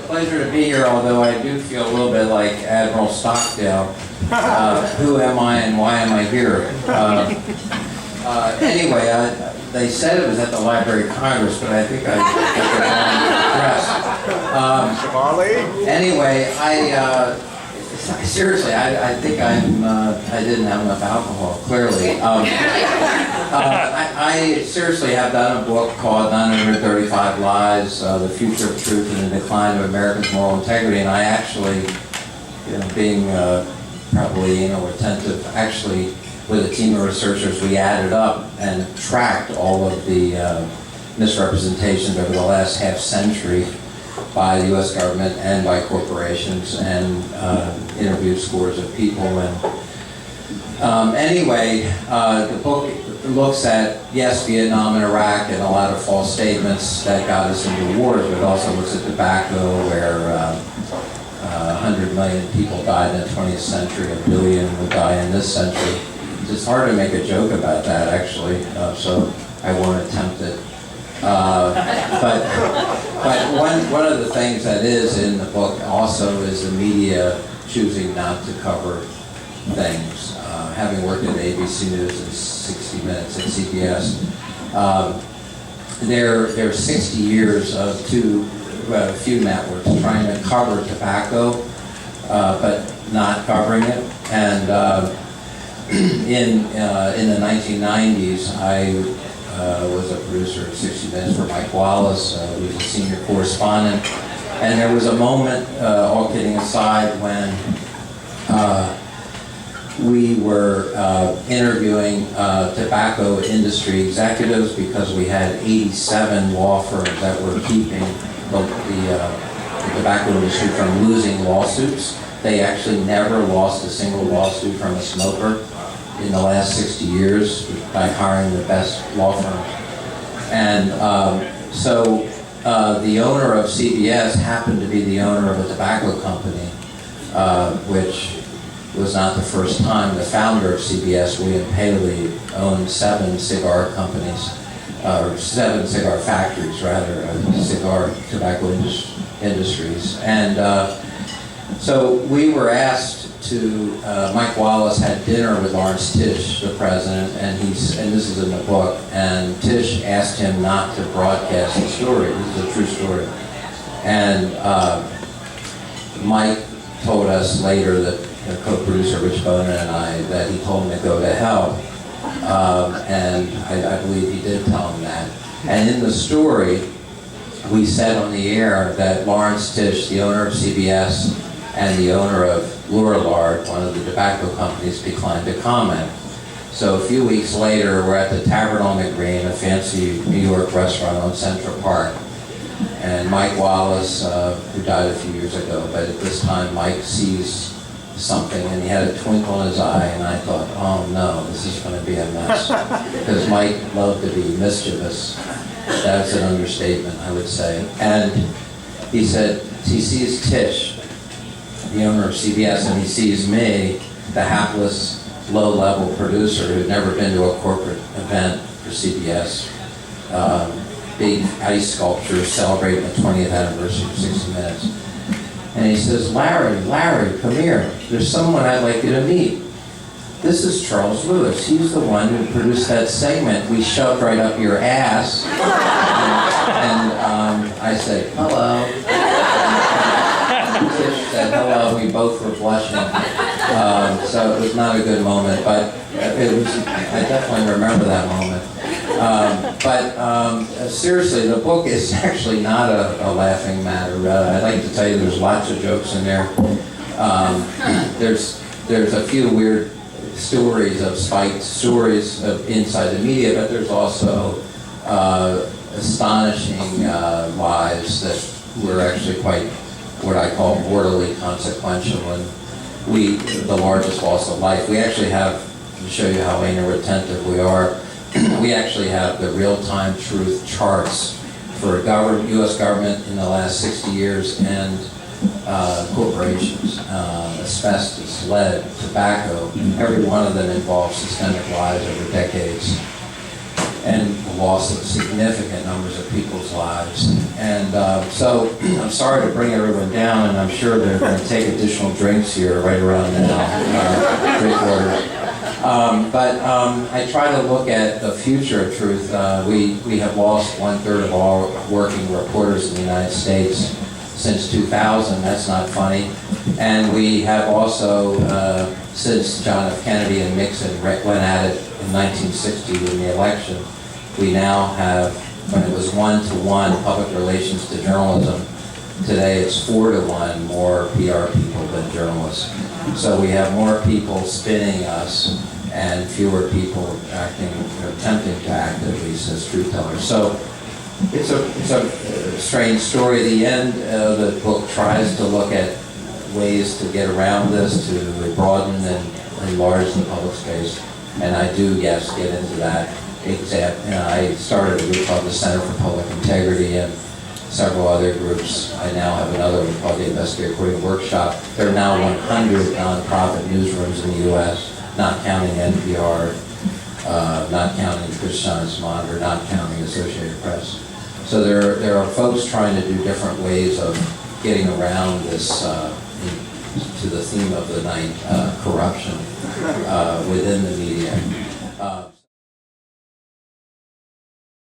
pleasure to be here, although I do feel a little bit like Admiral Stockdale. Who am I and why am I here? Anyway, they said it was at the Library of Congress, but I think I got the wrong address. Anyway, seriously, I think I didn't have enough alcohol, clearly. I seriously have done a book called 935 Lies, The Future of Truth and the Decline of Americans' Moral Integrity, and I actually, being probably attentive, actually with a team of researchers, we added up and tracked all of the misrepresentations over the last half century by the U.S. government and by corporations, and interviewed scores of people. And anyway, the book looks at, yes, Vietnam and Iraq and a lot of false statements that got us into wars, but it also looks at tobacco, where 100 million people died in the 20th century, 1 billion would die in this century. It's hard to make a joke about that, actually, so I won't attempt it. But one of the things that is in the book also is the media choosing not to cover things. Having worked at ABC News and 60 Minutes at CBS, there are 60 years of a few networks trying to cover tobacco, but not covering it. And in the 1990s, I was a producer of 60 Minutes for Mike Wallace, who was a senior correspondent. And there was a moment, all kidding aside, when we were interviewing tobacco industry executives, because we had 87 law firms that were keeping the tobacco industry from losing lawsuits. They actually never lost a single lawsuit from a smoker in the last 60 years by hiring the best law firms. And so the owner of CBS happened to be the owner of a tobacco company, which was not the first time. The founder of CBS, William Paley, owned 7 cigar companies, or 7 cigar factories, rather, cigar tobacco industries. And so we were asked to, Mike Wallace had dinner with Lawrence Tisch, the president, and this is in the book, and Tisch asked him not to broadcast the story. This is a true story. And Mike told us later, that the co-producer Rich Bonin and I, that he told him to go to hell. And I believe he did tell him that. And in the story, we said on the air that Lawrence Tisch, the owner of CBS, and the owner of Lorillard, one of the tobacco companies, declined to comment. So a few weeks later, we're at the Tavern on the Green, a fancy New York restaurant on Central Park. And Mike Wallace, who died a few years ago, but at this time Mike sees something, and he had a twinkle in his eye, and I thought, oh no, this is going to be a mess. Because Mike loved to be mischievous. That's an understatement, I would say. And he said, he sees Tisch, the owner of CBS, and he sees me, the hapless, low-level producer who'd never been to a corporate event for CBS. Big ice sculpture celebrating the 20th anniversary of 60 Minutes. And he says, Larry, come here. There's someone I'd like you to meet. This is Charles Lewis. He's the one who produced that segment we shoved right up your ass. And I said, hello. Tisch said hello. We both were blushing. So it was not a good moment, but it was. I definitely remember that moment. Seriously, the book is actually not a laughing matter. I'd like to tell you there's lots of jokes in there. There's a few weird stories of spiked stories inside the media, but there's also astonishing lies that were actually quite what I call mortally consequential, and the largest loss of life. We actually have, to show you how anal retentive we are, we actually have the real-time truth charts for U.S. government in the last 60 years and corporations, asbestos, lead, tobacco, every one of them involves systemic lies over decades. and the loss of significant numbers of people's lives. And so I'm sorry to bring everyone down, and I'm sure they're going to take additional drinks here right around now, drink water. But I try to look at the future of truth. We have lost 1/3 of all working reporters in the United States since 2000. That's not funny. And we have also, since John F. Kennedy and Nixon went at it in 1960 in the election, we now have, when it was 1-to-1 public relations to journalism, today it's 4-to-1 more PR people than journalists. So we have more people spinning us and fewer people acting, attempting to act at least as truth tellers. So it's a strange story. The end of the book tries to look at ways to get around this, to broaden and enlarge the public space. And I do, yes, get into that. I started a group called the Center for Public Integrity and several other groups. I now have another one called the Investigative Reporting Workshop. There are now 100 nonprofit newsrooms in the U.S., not counting NPR, not counting Christian's Monitor, not counting Associated Press. So there are folks trying to do different ways of getting around this, to the theme of the night, corruption within the media.